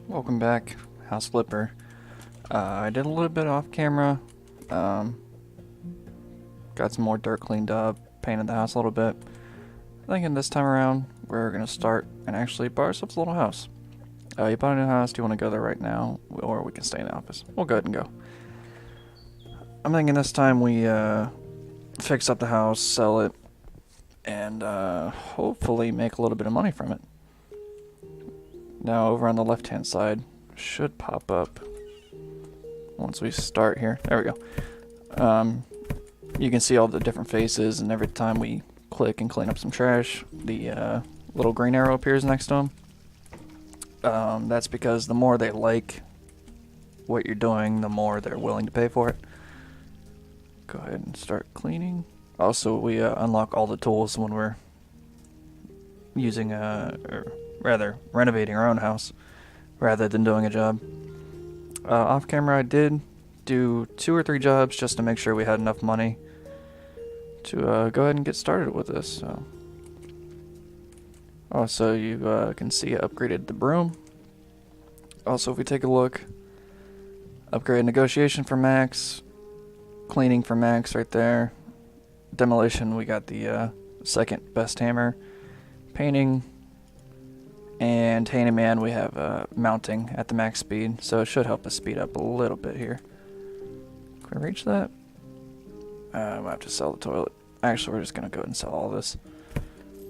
Welcome back, House Flipper. I did a little bit off camera. Um, got some more dirt cleaned up, painted the house a little bit. Thinking this time around we're gonna start and actually buy ourselves a little house. You bought a new house. Do you want to go there right now, or we can stay in the office? We'll go ahead and go. I'm thinking this time we fix up the house, sell it, and hopefully make a little bit of money from it. Now over on the left-hand side should pop up once we start here. There we go. You can see all the different faces, and every time we click and clean up some trash, the little green arrow appears next to them. That's because the more they like what you're doing, the more they're willing to pay for it. Go ahead and start cleaning. Also, we unlock all the tools when we're using, or rather, renovating our own house, rather than doing a job. Off camera, I did do 2 or 3 jobs just to make sure we had enough money to go ahead and get started with this. So. Also, you can see I upgraded the broom. Also, if we take a look, upgrade negotiation for max, cleaning for max right there. Demolition, we got the second best hammer. Painting and handyman, we have mounting at the max speed, so it should help us speed up a little bit here. Can we reach that? We'll have to sell the toilet. Actually, we're just gonna go ahead and sell all this.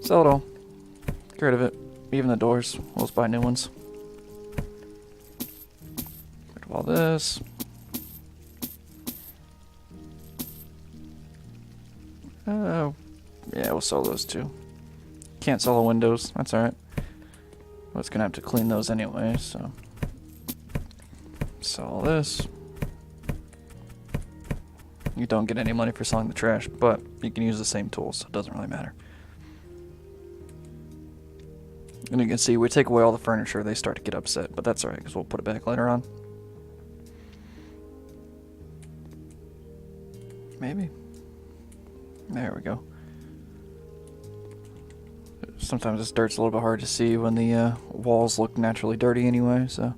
Sell it all. Get rid of it. Even the doors. We'll just buy new ones. Get rid of all this. Yeah, we'll sell those too. Can't sell the windows. That's alright. I was gonna have to clean those anyway, so. Sell all this. You don't get any money for selling the trash, but you can use the same tools, so it doesn't really matter. And you can see we take away all the furniture, they start to get upset, but that's alright, because we'll put it back later on. Maybe. There we go. Sometimes this dirt's a little bit hard to see when the walls look naturally dirty anyway, so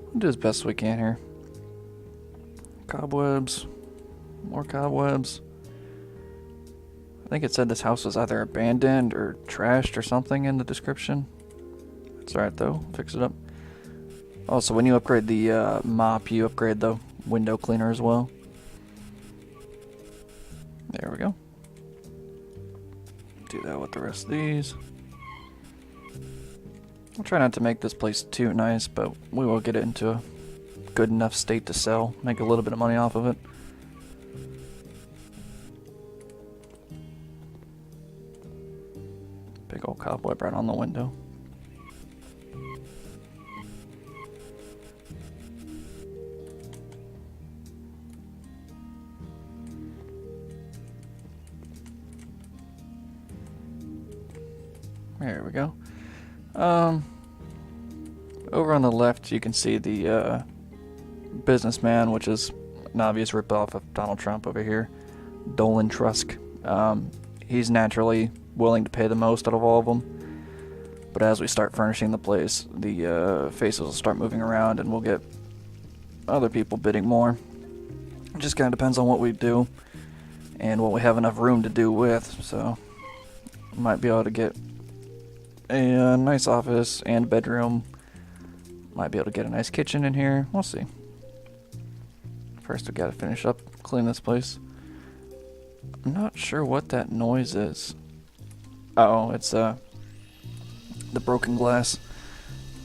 we'll do as best we can here. Cobwebs. More cobwebs. I think it said this house was either abandoned or trashed or something in the description. It's alright though, fix it up. Also, when you upgrade the mop, you upgrade the window cleaner as well. There we go. Do that with the rest of these. I'll try not to make this place too nice, but we will get it into a good enough state to sell, make a little bit of money off of it. Big old cobweb right on the window. There we go. Over on the left, you can see the businessman, which is an obvious ripoff of Donald Trump over here, Dolan Trusk. He's naturally willing to pay the most out of all of them, but as we start furnishing the place, the faces will start moving around, and we'll get other people bidding more. It just kind of depends on what we do and what we have enough room to do with. So, might be able to get a nice office and bedroom. Might be able to get a nice kitchen in here. We'll see. First, we gotta finish up, clean this place. I'm not sure what that noise is. Oh, it's the broken glass.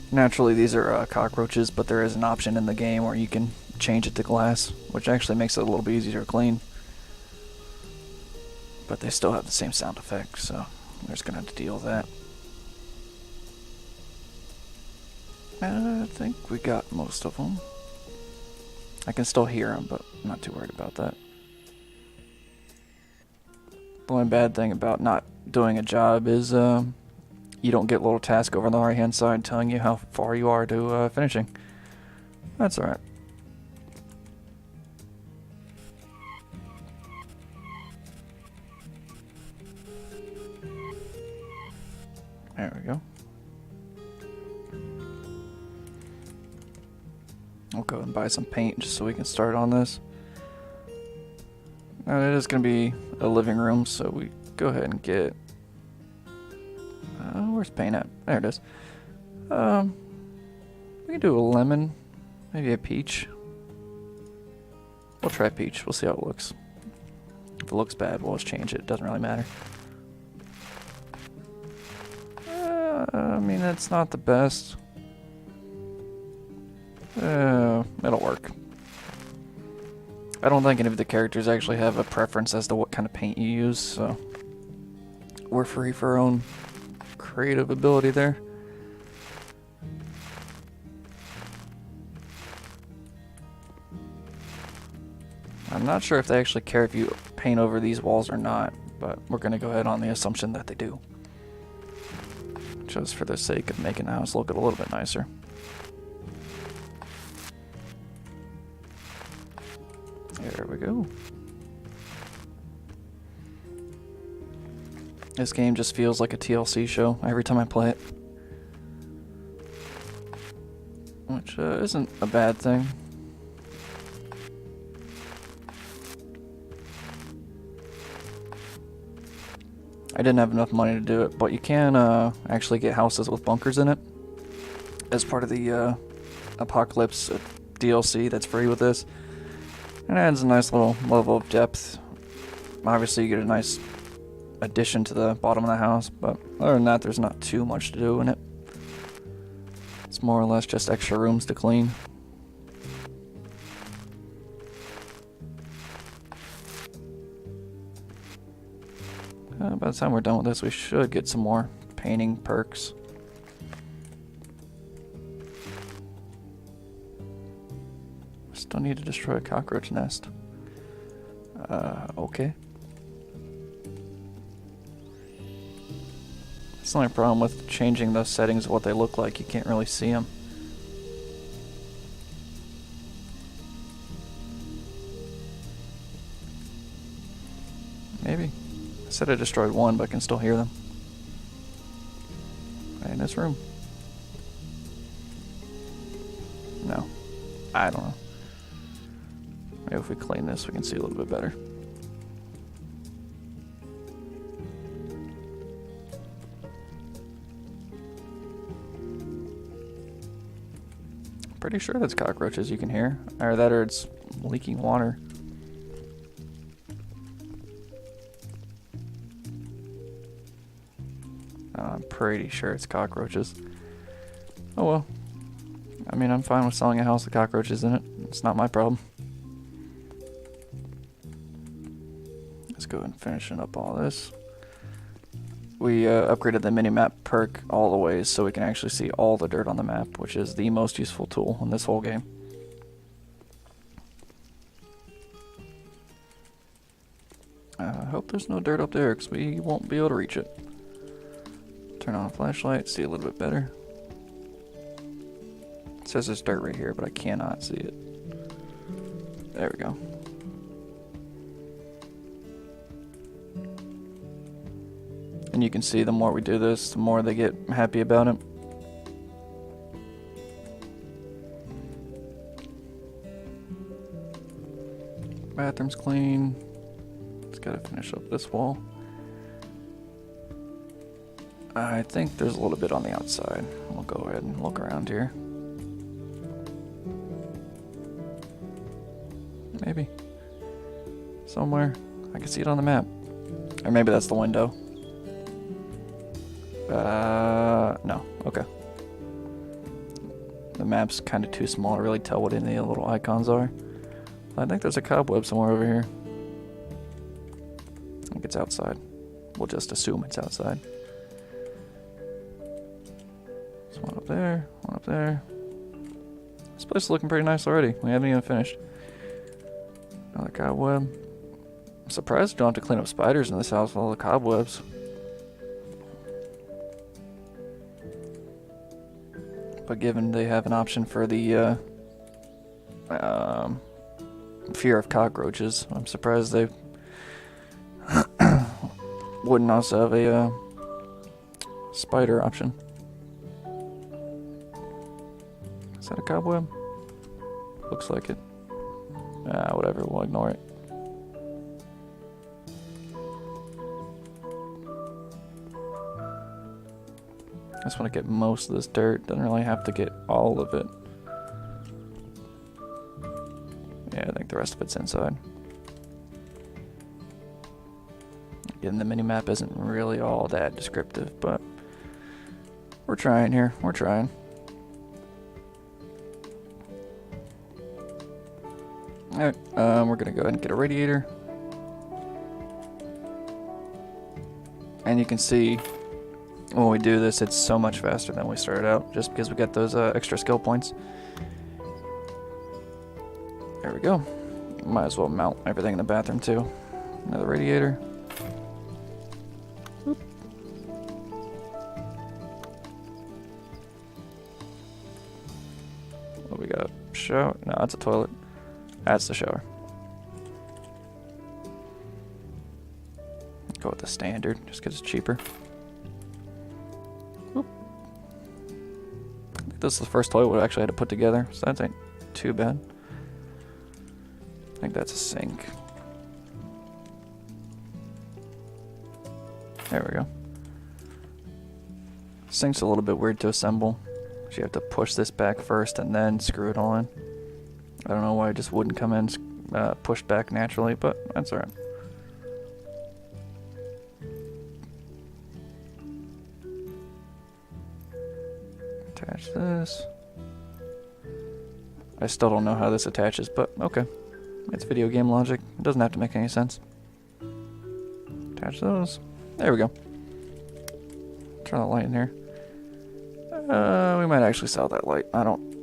Naturally, these are cockroaches, but there is an option in the game where you can change it to glass, which actually makes it a little bit easier to clean. But they still have the same sound effect, so we're just gonna have to deal with that. I think we got most of them. I can still hear them, but I'm not too worried about that. The only bad thing about not doing a job is you don't get a little task over on the right hand side telling you how far you are to finishing. That's alright. There we go. I'll go and buy some paint just so we can start on this. Now it is going to be a living room, so we go ahead and get... where's paint at? There it is. We can do a lemon, maybe a peach. We'll try peach, we'll see how it looks. If it looks bad, we'll just change it, doesn't really matter. I mean, it's not the best. It'll work. I don't think any of the characters actually have a preference as to what kind of paint you use, so we're free for our own creative ability there. I'm not sure if they actually care if you paint over these walls or not, but we're going to go ahead on the assumption that they do. Just for the sake of making the house look a little bit nicer. There we go. This game just feels like a TLC show every time I play it. Which isn't a bad thing. I didn't have enough money to do it, but you can actually get houses with bunkers in it as part of the Apocalypse DLC that's free with this. And it adds a nice little level of depth. Obviously you get a nice addition to the bottom of the house, but other than that there's not too much to do in it. It's more or less just extra rooms to clean. By the time we're done with this, we should get some more painting perks. Still need to destroy a cockroach nest. Okay. That's the only problem with changing the settings of what they look like. You can't really see them. Maybe. I said I destroyed one, but I can still hear them. Right in this room. No. I don't know. Maybe if we clean this, we can see a little bit better. Pretty sure that's cockroaches you can hear. Either that or it's leaking water. I'm pretty sure it's cockroaches. Oh well. I mean, I'm fine with selling a house with cockroaches in it. It's not my problem. Let's go ahead and finishing up all this. We upgraded the minimap perk all the way so we can actually see all the dirt on the map, which is the most useful tool in this whole game. I hope there's no dirt up there because we won't be able to reach it. Turn on a flashlight, see a little bit better. It says there's dirt right here, but I cannot see it. There we go. And you can see the more we do this, the more they get happy about it. Bathroom's clean. Just gotta finish up this wall. I think there's a little bit on the outside. We'll go ahead and look around here. Maybe. Somewhere. I can see it on the map. Or maybe that's the window. No. Okay. The map's kind of too small to really tell what any of the little icons are. I think there's a cobweb somewhere over here. I think it's outside. We'll just assume it's outside. There's one up there, one up there. This place is looking pretty nice already. We haven't even finished. Another cobweb. I'm surprised you don't have to clean up spiders in this house with all the cobwebs. But given they have an option for the fear of cockroaches, I'm surprised they wouldn't also have a spider option. Is that a cobweb? Looks like it. Whatever, we'll ignore it. I just want to get most of this dirt. Doesn't really have to get all of it. Yeah, I think the rest of it's inside. Again, the mini-map isn't really all that descriptive, but we're trying here. We're trying. Alright, we're gonna go ahead and get a radiator. And you can see when we do this, it's so much faster than we started out, just because we got those extra skill points. There we go. Might as well mount everything in the bathroom too. Another radiator. Oop. What we got? Shower? No, that's a toilet. That's the shower. Go with the standard, just because it's cheaper. Oop. I think this is the first toilet we actually had to put together, so that ain't too bad. I think that's a sink. There we go. Sink's a little bit weird to assemble. So you have to push this back first and then screw it on. I don't know why it just wouldn't come in pushed back naturally, but that's alright. Attach this. I still don't know how this attaches, but okay. It's video game logic. It doesn't have to make any sense. Attach those. There we go. Turn the light in here. We might actually sell that light. I don't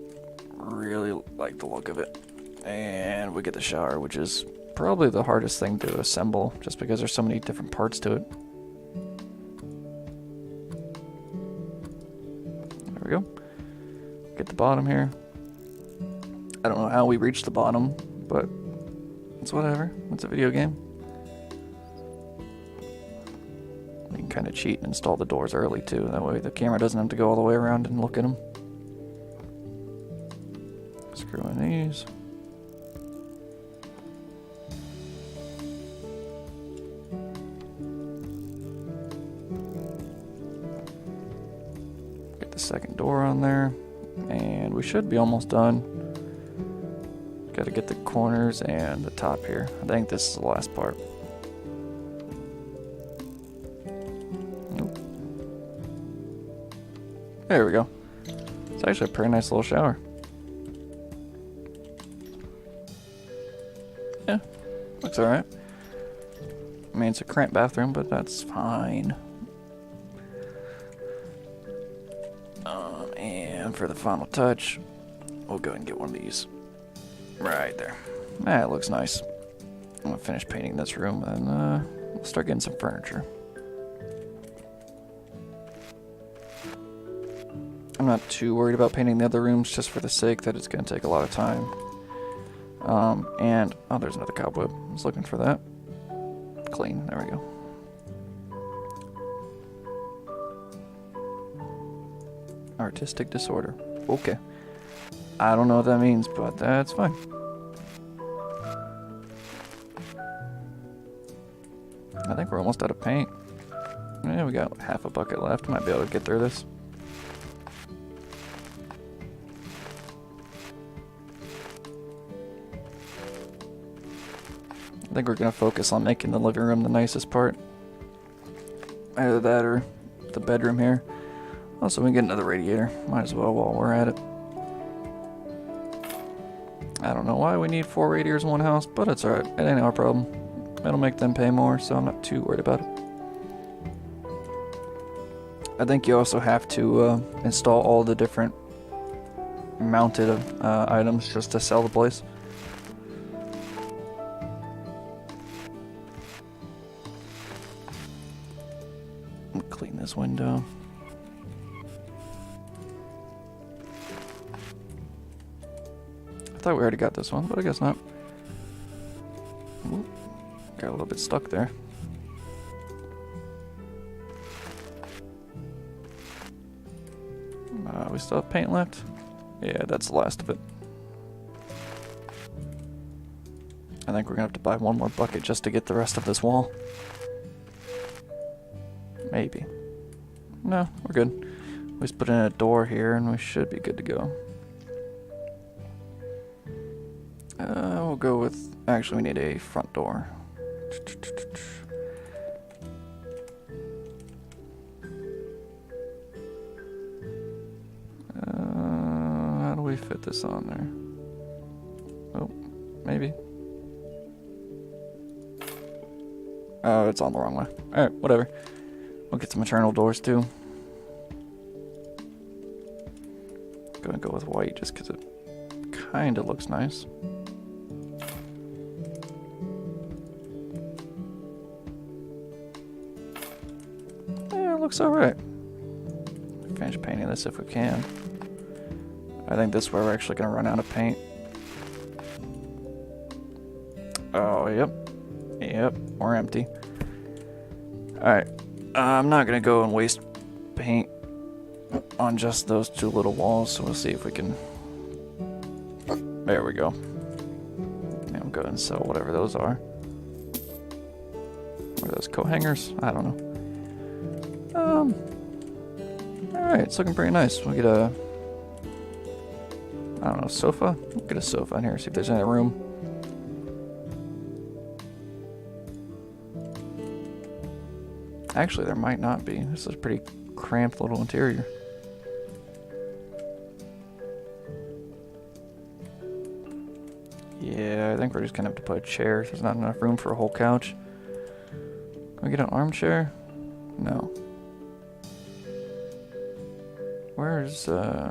really like the look of it. And we get the shower, which is probably the hardest thing to assemble, just because there's so many different parts to it. There we go. Get the bottom here. I don't know how we reached the bottom, but it's whatever. It's a video game. We can kind of cheat and install the doors early too. That way the camera doesn't have to go all the way around and look at them. Screw in these. Get the second door on there. And we should be almost done. Got to get the corners and the top here. I think this is the last part. Nope. There we go. It's actually a pretty nice little shower. Yeah, looks alright. I mean, it's a cramped bathroom, but that's fine. And for the final touch, we'll go ahead and get one of these. Right there. That looks nice. I'm gonna finish painting this room and we'll start getting some furniture. I'm not too worried about painting the other rooms, just for the sake that it's gonna take a lot of time. And oh, there's another cobweb. I was looking for that. Clean. There we go. Artistic disorder. Okay. I don't know what that means, but that's fine. I think we're almost out of paint. Yeah, we got half a bucket left. Might be able to get through this. I think we're going to focus on making the living room the nicest part. Either that or the bedroom here. Also, we can get another radiator. Might as well while we're at it. I don't know why we need 4 radiators in one house, but it's alright. It ain't our problem. It'll make them pay more, so I'm not too worried about it. I think you also have to install all the different mounted items just to sell the place. Clean this window. I thought we already got this one, but I guess not. Ooh, got a little bit stuck there. We still have paint left? Yeah, that's the last of it. I think we're gonna have to buy one more bucket just to get the rest of this wall. Maybe. No, we're good. We just put in a door here and we should be good to go. We'll go with... Actually, we need a front door. How do we fit this on there? Oh, maybe. Oh, it's on the wrong way. Alright, whatever. We'll get some maternal doors too. Gonna go with white just because it kind of looks nice. Yeah, it looks alright. Finish painting this if we can. I think this is where we're actually gonna run out of paint. Oh, yep. Yep, we're empty. Alright. I'm not gonna go and waste paint on just those two little walls, so we'll see if we can... There we go. Yeah, I'm going to sell whatever those are. What are those, coat hangers? I don't know. Alright, it's looking pretty nice. We'll get a... I don't know, sofa? We'll get a sofa in here, see if there's any room. Actually, there might not be. This is a pretty cramped little interior. Yeah, I think we're just gonna have to put a chair. There's not enough room for a whole couch. Can we get an armchair? No. Where's, I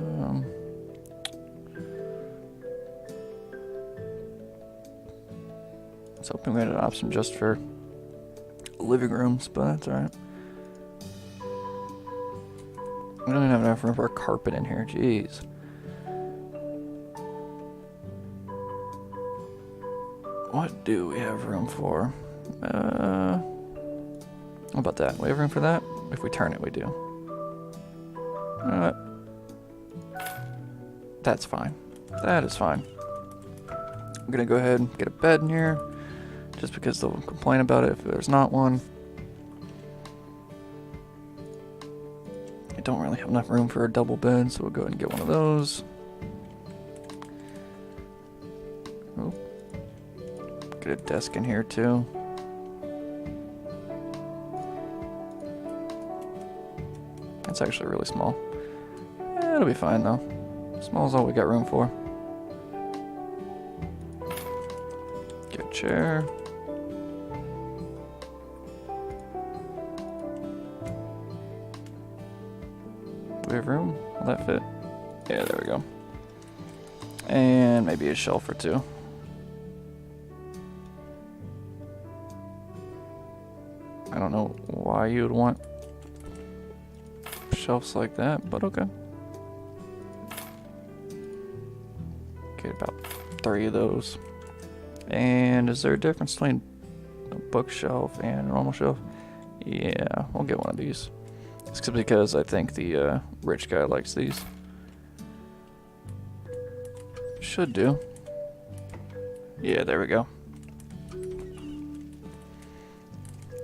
was hoping we had an option just for living rooms, but that's alright. We don't even have enough room for a carpet in here, jeez. What do we have room for? How about that? We have room for that? If we turn it, we do. That's fine. That is fine. I'm gonna go ahead and get a bed in here, just because they'll complain about it if there's not one. I don't really have enough room for a double bed, so we'll go ahead and get one of those. Oh. Get a desk in here too. That's actually really small. It'll be fine though. Small is all we got room for. Get a chair. Do we have room? Will that fit? Yeah, there we go. And maybe a shelf or two. I don't know why you would want shelves like that, but okay. Get about 3 of those. And is there a difference between a bookshelf and a normal shelf? Yeah, we'll get one of these. It's because I think the rich guy likes these. Should do. Yeah, there we go.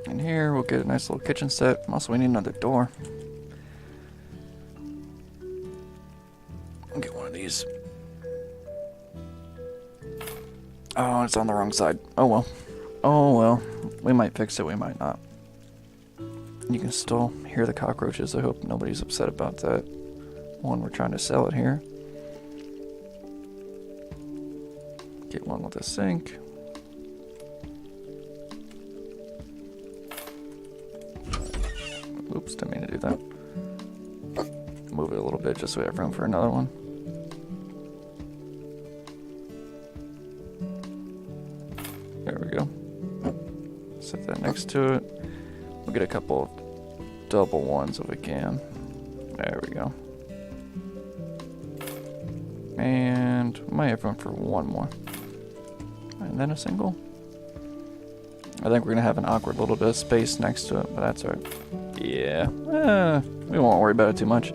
And here we'll get a nice little kitchen set. Also, we need another door. I'll get one of these. Oh, it's on the wrong side. Oh well. Oh well. We might fix it, we might not. You can still hear the cockroaches. I hope nobody's upset about that when we're trying to sell it here. Get one with a sink. Oops, didn't mean to do that. Move it a little bit just so we have room for another one. There we go. Set that next to it. We'll get a couple of double ones if we can. There we go. And we might have room for one more. And then a single. I think we're gonna have an awkward little bit of space next to it, but that's alright. Yeah, we won't worry about it too much.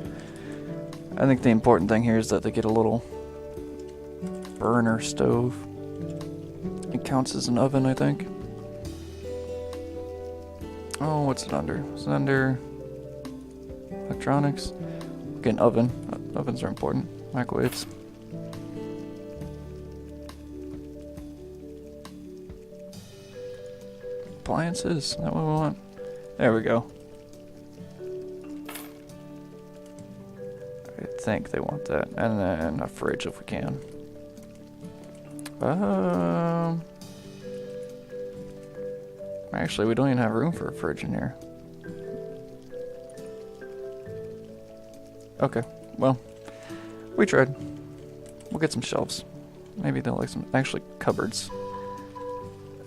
I think the important thing here is that they get a little burner stove. It counts as an oven, I think. Oh, what's it under? Is it under electronics? Okay, an oven. Ovens are important. Microwaves. Appliances. Is that what we want? There we go. I think they want that. And then a fridge if we can. Actually, we don't even have room for a fridge in here. Okay, well, we tried. We'll get some shelves. Maybe they'll like some, actually, cupboards.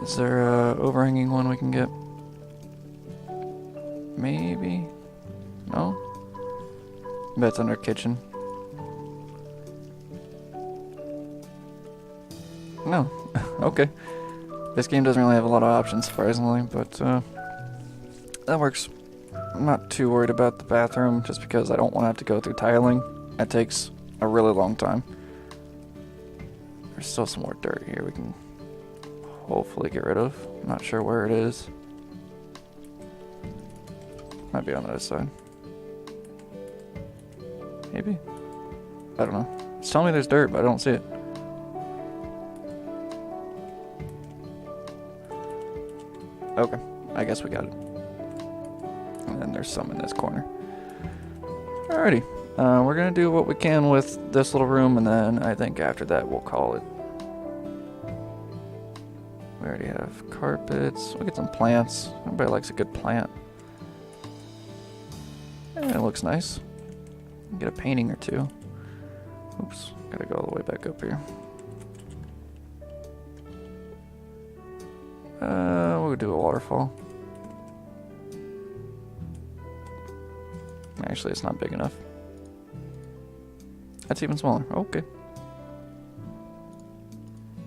Is there a overhanging one we can get? Maybe? No? Bet it's under kitchen. No. Okay. This game doesn't really have a lot of options, surprisingly, but that works. I'm not too worried about the bathroom, just because I don't want to have to go through tiling. That takes a really long time. There's still some more dirt here we can hopefully get rid of. I'm not sure where it is. Might be on the other side. Maybe? I don't know. It's telling me there's dirt, but I don't see it. Okay, I guess we got it. And then there's some in this corner. Alrighty, we're gonna do what we can with this little room, and then I think after that we'll call it. We already have carpets. We'll get some plants. Everybody likes a good plant. And it looks nice. Get a painting or two. Oops, gotta go all the way back up here. We'll do a waterfall. Actually, it's not big enough. That's even smaller. Okay.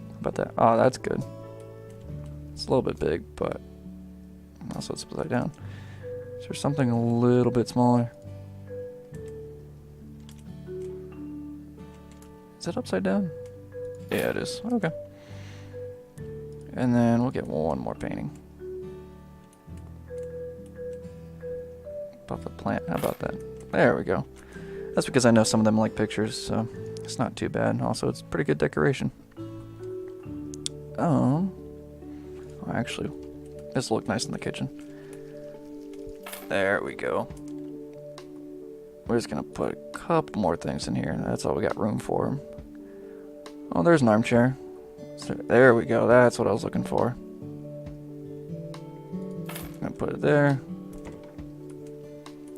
How about that? Oh, that's good. It's a little bit big, but also it's upside down. Is there something a little bit smaller? Is it upside down? Yeah, it is. Okay. And then we'll get one more painting. Above the plant. How about that? There we go. That's because I know some of them like pictures, so it's not too bad. Also, it's pretty good decoration. Oh, actually, this will look nice in the kitchen. There we go. We're just gonna put a couple more things in here, and that's all we got room for. Oh, there's an armchair. There we go. That's what I was looking for. Gonna put it there.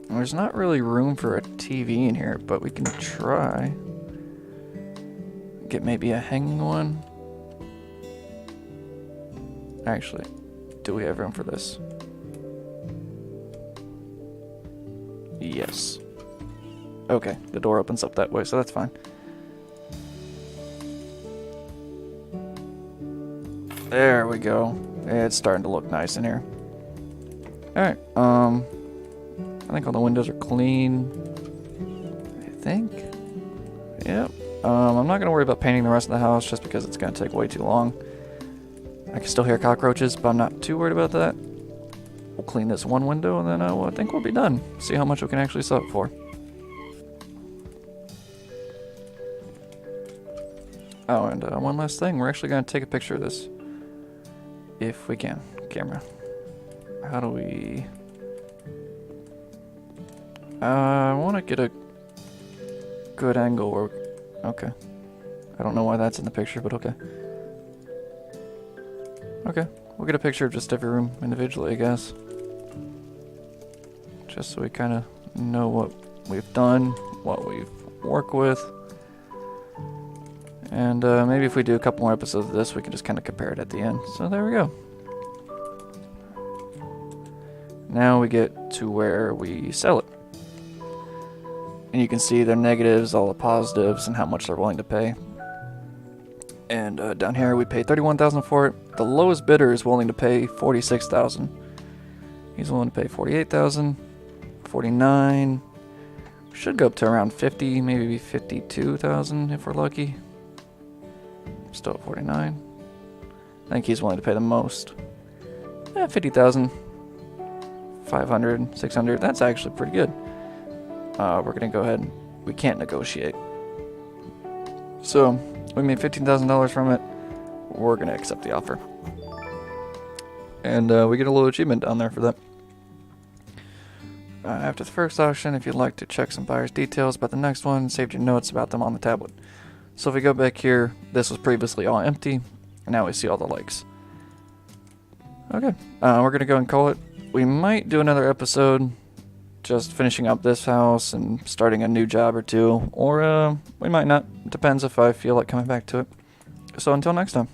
And there's not really room for a TV in here, but we can try. Get maybe a hanging one. Actually, do we have room for this? Yes. Okay, the door opens up that way, so that's fine. There we go. It's starting to look nice in here. Alright, I think all the windows are clean. I think. Yep. I'm not gonna worry about painting the rest of the house just because it's gonna take way too long. I can still hear cockroaches, but I'm not too worried about that. We'll clean this one window and then I think we'll be done. See how much we can actually sell it for. Oh, and one last thing. We're actually gonna take a picture of this. If we can. Camera. How do we... I want to get a good angle where... Okay. I don't know why that's in the picture, but okay. Okay. We'll get a picture of just every room individually, I guess. Just so we kind of know what we've done, what we've worked with. And maybe if we do a couple more episodes of this, we can just kind of compare it at the end. So there we go. Now we get to where we sell it. And you can see their negatives, all the positives, and how much they're willing to pay. And down here we pay $31,000 for it. The lowest bidder is willing to pay $46,000. He's willing to pay $48,000, $49,000. Should go up to around $50,000, maybe $52,000 if we're lucky. Still at $49,000. think he's willing to pay the most. 50,000, 500, 600. That's actually pretty good. We're gonna go ahead. We can't negotiate. So we made $15,000 from it. We're gonna accept the offer, and we get a little achievement down there for that. After the first auction, if you'd like to check some buyer's details about the next one, saved your notes about them on the tablet. So if we go back here, this was previously all empty, and now we see all the likes. Okay, we're gonna go and call it. We might do another episode, just finishing up this house and starting a new job or two, or we might not. Depends if I feel like coming back to it. So until next time.